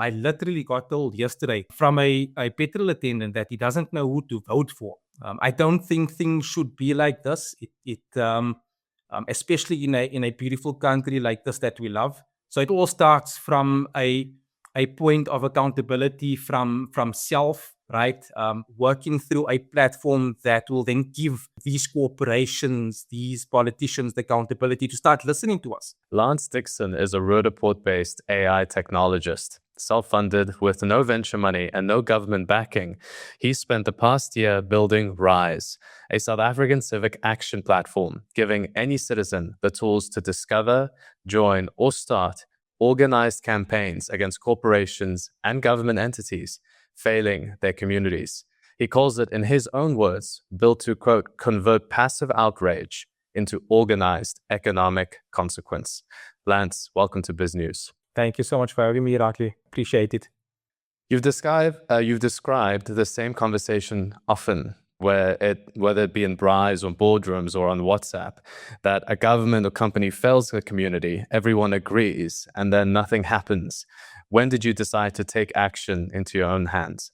I literally got told yesterday from a petrol attendant that he doesn't know who to vote for. I don't think things should be like this. Especially in a beautiful country like this that we love. So it all starts from a point of accountability from self, right? Working through a platform that will then give these corporations, these politicians, the accountability to start listening to us. Lance Dickson is a Rhodoport-based AI technologist. Self-funded with no venture money and no government backing, he spent the past year building Ryze, a South African civic action platform, giving any citizen the tools to discover, join, or start organized campaigns against corporations and government entities failing their communities. He calls it, in his own words, built to, quote, convert passive outrage into organized economic consequence. Lance, welcome to Biz News. Thank you so much for having me, Irakli. Appreciate it. You've described the same conversation often, whether it be in Ryze or boardrooms or on WhatsApp, that a government or company fails the community, everyone agrees, and then nothing happens. When did you decide to take action into your own hands?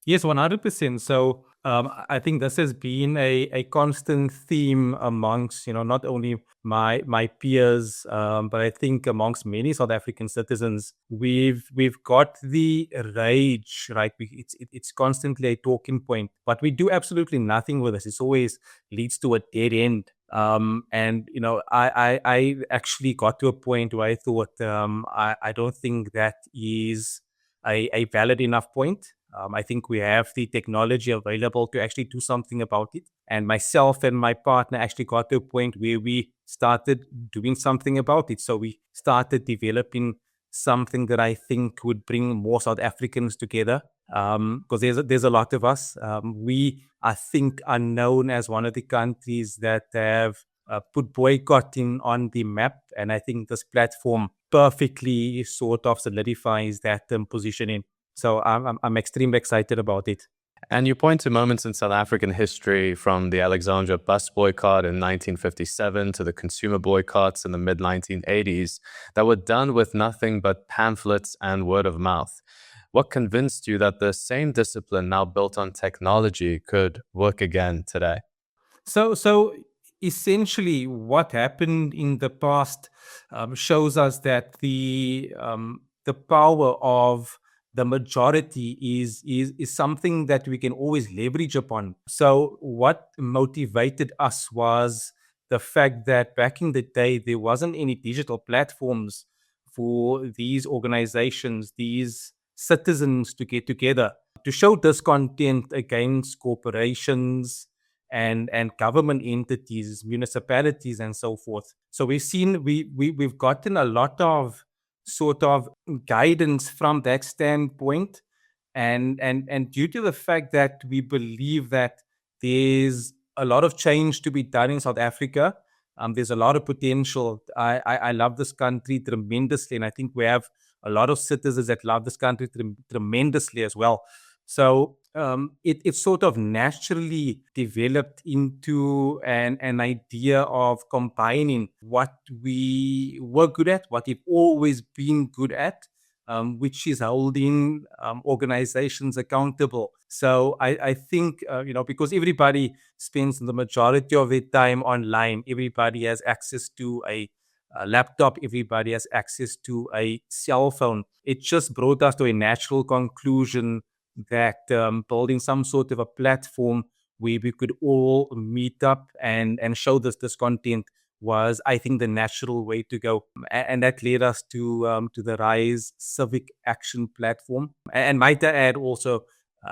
Yes, 100%. So I think this has been a constant theme amongst, not only my peers, but I think amongst many South African citizens. We've got the rage, right? It's constantly a talking point, but we do absolutely nothing with this. It always leads to a dead end. I actually got to a point where I thought I don't think that is a valid enough point. I think we have the technology available to actually do something about it. And myself and my partner actually got to a point where we started doing something about it. So we started developing something that I think would bring more South Africans together. Because there's a lot of us. We, I think, are known as one of the countries that have put boycotting on the map. And I think this platform perfectly sort of solidifies that positioning. So I'm extremely excited about it. And you point to moments in South African history, from the Alexandria bus boycott in 1957 to the consumer boycotts in the mid-1980s, that were done with nothing but pamphlets and word of mouth. What convinced you that the same discipline now built on technology could work again today? So essentially, what happened in the past shows us that the power of the majority is something that we can always leverage upon. So what motivated us was the fact that back in the day, there wasn't any digital platforms for these organizations, these citizens to get together to show discontent against corporations and government entities, municipalities, and so forth. So we've gotten a lot of sort of guidance from that standpoint, and due to the fact that we believe that there's a lot of change to be done in South Africa. There's a lot of potential. I love this country tremendously, and I think we have a lot of citizens that love this country tremendously as well. So it sort of naturally developed into an idea of combining what we were good at, what we've always been good at, which is holding organizations accountable. So I think, because everybody spends the majority of their time online, everybody has access to a laptop, everybody has access to a cell phone. It just brought us to a natural conclusion that building some sort of a platform where we could all meet up and show this content was, I think, the natural way to go. And that led us to the Ryze Civic Action Platform. And might I add also,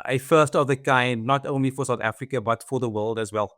a first of the kind, not only for South Africa, but for the world as well.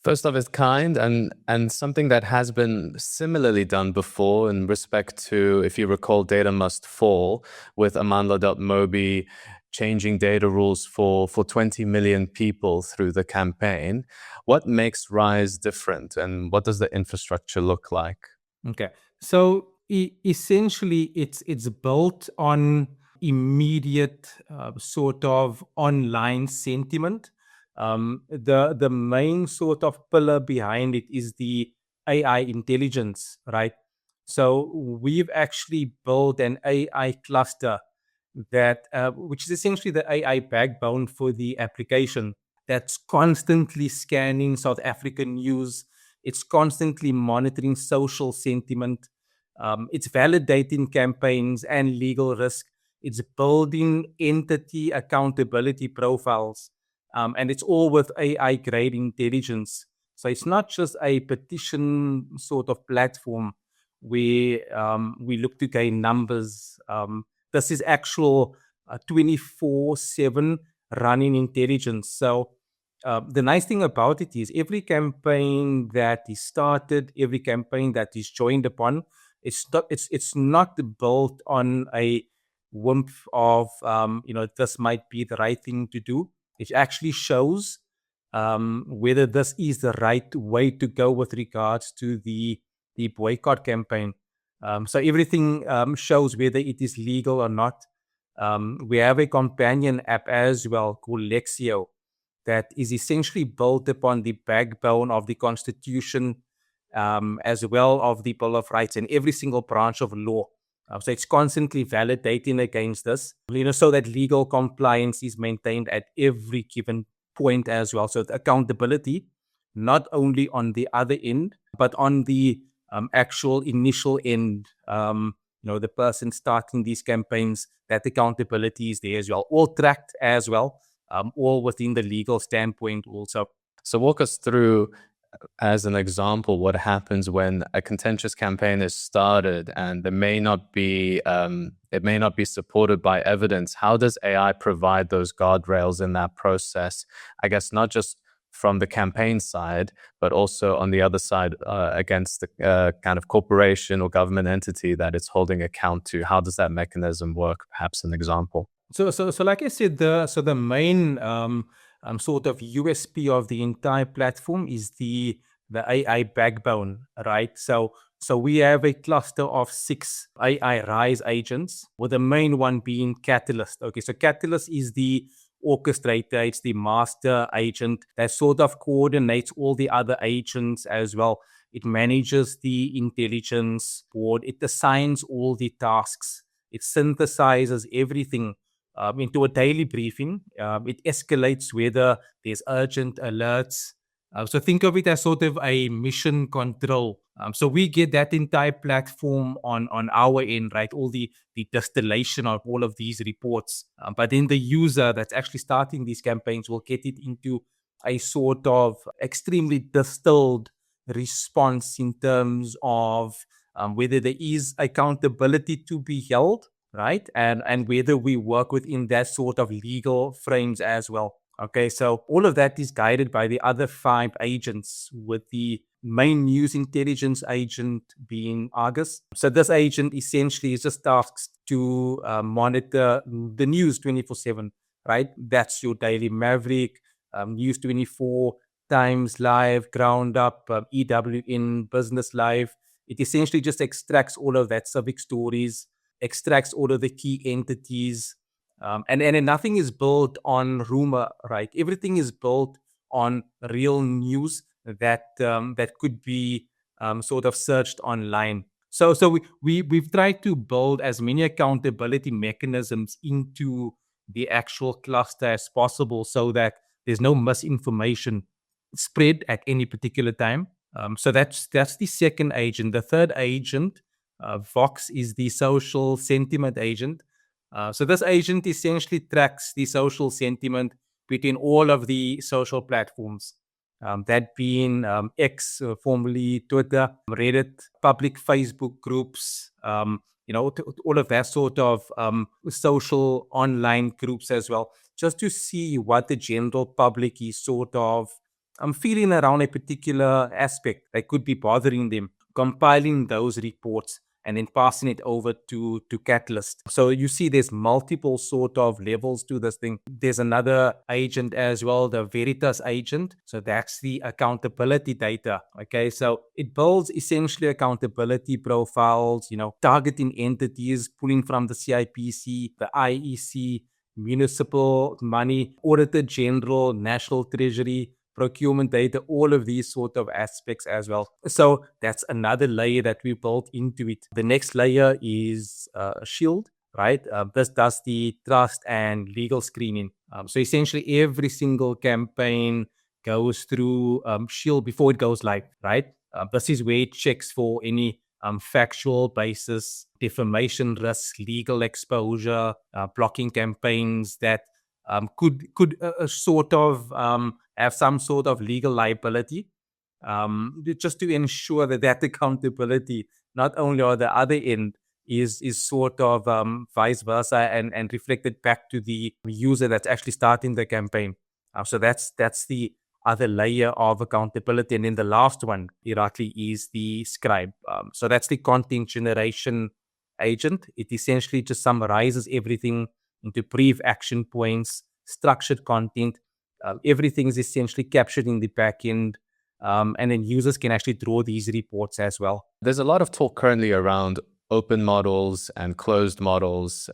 First of its kind, and something that has been similarly done before in respect to, if you recall, Data Must Fall, with Amandla.Mobi changing data rules for 20 million people through the campaign. What makes Ryze different, and what does the infrastructure look like? Okay. So essentially, it's built on immediate sort of online sentiment. The main sort of pillar behind it is the AI intelligence, right? So we've actually built an AI cluster that which is essentially the AI backbone for the application, that's constantly scanning South African news. It's constantly monitoring social sentiment. It's validating campaigns and legal risk. It's building entity accountability profiles. And it's all with AI grade intelligence. So it's not just a petition sort of platform where we look to gain numbers. This is actual 24/7 running intelligence. So the nice thing about it is every campaign that is started, every campaign that is joined upon, it's not built on a whim of this might be the right thing to do. It actually shows whether this is the right way to go with regards to the boycott campaign. So everything shows whether it is legal or not. We have a companion app as well called Lexio that is essentially built upon the backbone of the Constitution, as well of the Bill of Rights and every single branch of law. So it's constantly validating against this, so that legal compliance is maintained at every given point as well. So the accountability, not only on the other end, but on the actual initial end. The person starting these campaigns, that accountability is there as well, all tracked as well, all within the legal standpoint also. So walk us through, as an example, what happens when a contentious campaign is started and it may not be supported by evidence. How does AI provide those guardrails in that process? I guess not just from the campaign side, but also on the other side against the kind of corporation or government entity that it's holding account to. How does that mechanism work? Perhaps an example. So like I said, the main sort of USP of the entire platform is the AI backbone, right? So we have a cluster of 6 AI Ryze agents, with the main one being Catalyst. Okay, so Catalyst is the orchestrator, it's the master agent that sort of coordinates all the other agents as well. It manages the intelligence board, it assigns all the tasks, it synthesizes everything into a daily briefing. It escalates whether there's urgent alerts. So think of it as sort of a mission control. So we get that entire platform on our end, right? All the distillation of all of these reports. But then the user that's actually starting these campaigns will get it into a sort of extremely distilled response in terms of whether there is accountability to be held, right? And whether we work within that sort of legal frames as well. Okay, so all of that is guided by the other 5 agents, with the main news intelligence agent being Argus. So this agent essentially is just tasked to monitor the news 24/7, right? That's your Daily Maverick, News 24, Times Live, Ground Up, EWN, Business Live. It essentially just extracts all of that civic stories, extracts all of the key entities, and nothing is built on rumor, right? Everything is built on real news that could be sort of searched online. So we've tried to build as many accountability mechanisms into the actual cluster as possible, so that there's no misinformation spread at any particular time. So that's the second agent. The third agent, Vox, is the social sentiment agent. So this agent essentially tracks the social sentiment between all of the social platforms, that being X, formerly Twitter, Reddit, public Facebook groups, all of that sort of social online groups as well, just to see what the general public is sort of feeling around a particular aspect that could be bothering them, compiling those reports and then passing it over to Catalyst. So you see there's multiple sort of levels to this thing. There's another agent as well, the Veritas agent. So that's the accountability data. Okay, so it builds essentially accountability profiles, targeting entities, pulling from the CIPC, the IEC, municipal money, auditor general, national treasury, procurement data, all of these sort of aspects as well. So that's another layer that we built into it. The next layer is Shield. right? This does the trust and legal screening. So essentially, every single campaign goes through Shield before it goes live, right? This is where it checks for any factual basis, defamation risk, legal exposure, blocking campaigns that could sort of have some sort of legal liability, just to ensure that that accountability not only on the other end is sort of vice versa and reflected back to the user that's actually starting the campaign. So that's the other layer of accountability. And then the last one, Irakli, is the scribe. So that's the content generation agent. It essentially just summarizes everything into brief action points, structured content. Everything is essentially captured in the backend, and then users can actually draw these reports as well. There's a lot of talk currently around open models and closed models.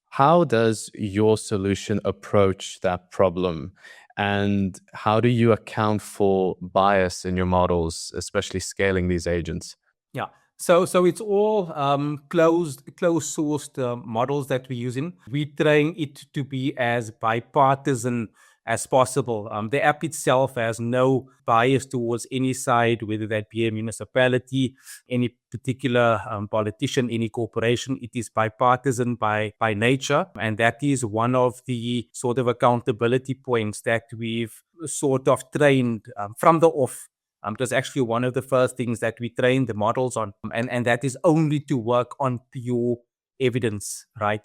How does your solution approach that problem? And how do you account for bias in your models, especially scaling these agents? Yeah. So it's all closed sourced models that we're using. We trying it to be as bipartisan as possible. The app itself has no bias towards any side, whether that be a municipality, any particular politician, any corporation. It is bipartisan by nature, and that is one of the sort of accountability points that we've sort of trained from the off. It was actually one of the first things that we trained the models on, and that is only to work on pure evidence, right?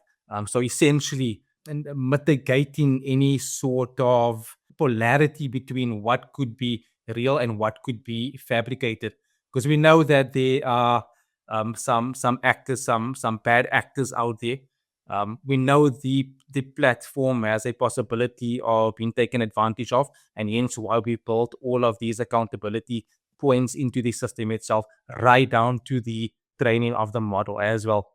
So essentially, and mitigating any sort of polarity between what could be real and what could be fabricated, because we know that there are some actors, some bad actors out there. We know the platform has a possibility of being taken advantage of, and hence why we built all of these accountability points into the system itself, right down to the training of the model as well.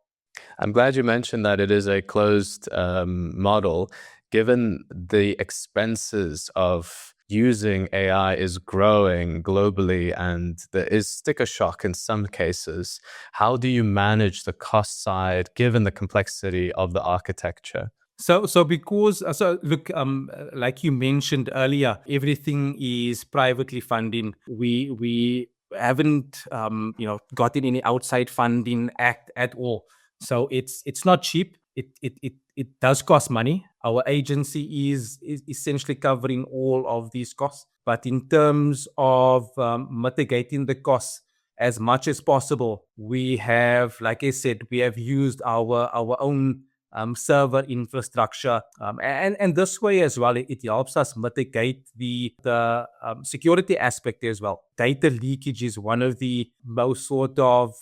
I'm glad you mentioned that it is a closed model, given the expenses of using AI is growing globally and there is sticker shock in some cases. How do you manage the cost side given the complexity of the architecture? So because so look, like you mentioned earlier, everything is privately funding. We haven't gotten any outside funding at all. So it's not cheap. It does cost money. Our agency is essentially covering all of these costs. But in terms of mitigating the costs as much as possible, we have, like I said, we have used our own server infrastructure, and this way as well, it helps us mitigate the security aspect as well. Data leakage is one of the most sort of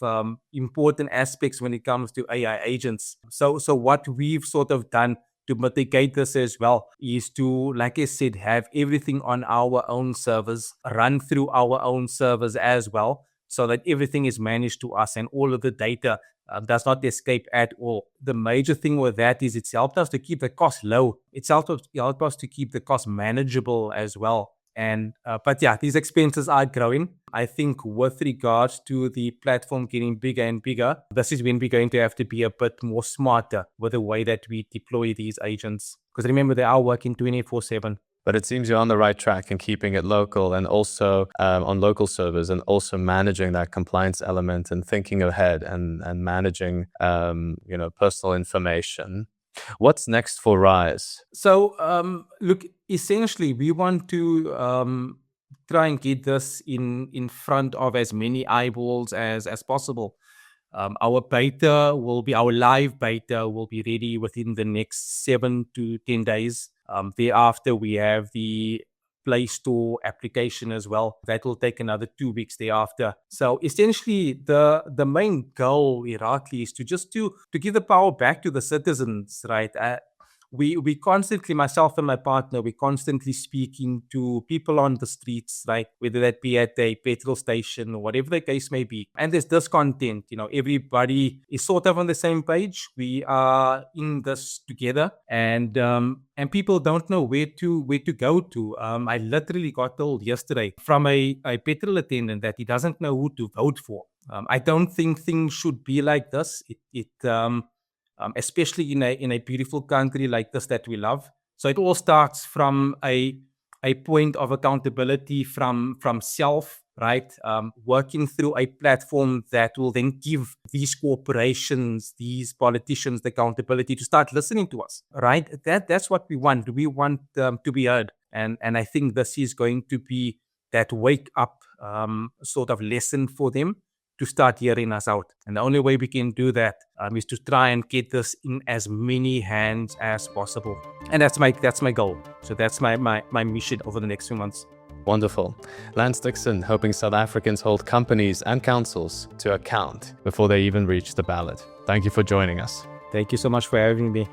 important aspects when it comes to AI agents. So what we've sort of done to mitigate this as well is to, like I said, have everything on our own servers, run through our own servers as well, so that everything is managed to us and all of the data does not escape at all. The major thing with that is it's helped us to keep the cost low. It's helped us to keep the cost manageable as well. And but yeah, these expenses are growing. I think with regards to the platform getting bigger and bigger, this is when we're going to have to be a bit more smarter with the way that we deploy these agents. Because remember, they are working 24/7. But it seems you're on the right track in keeping it local and also on local servers and also managing that compliance element and thinking ahead and managing, personal information. What's next for Ryze? So, look, essentially, we want to try and get this in front of as many eyeballs as possible. Our live beta will be ready within the next 7 to 10 days. Thereafter, we have the Play Store application as well. That will take another 2 weeks thereafter. So essentially, the main goal, Irakli, is to give the power back to the citizens, right? We constantly, myself and my partner, we constantly speaking to people on the streets, right? Whether that be at a petrol station or whatever the case may be. And there's discontent, everybody is sort of on the same page. We are in this together, and people don't know where to go to. I literally got told yesterday from a petrol attendant that he doesn't know who to vote for. I don't think things should be like this. especially in a beautiful country like this that we love. So it all starts from a point of accountability from self, right? Working through a platform that will then give these corporations, these politicians, the accountability to start listening to us, right? That's what we want. We want to be heard, and I think this is going to be that wake up sort of lesson for them to start hearing us out. And the only way we can do that is to try and get this in as many hands as possible. And that's my goal. So that's my mission over the next few months. Wonderful. Lance Dickson, hoping South Africans hold companies and councils to account before they even reach the ballot. Thank you for joining us. Thank you so much for having me.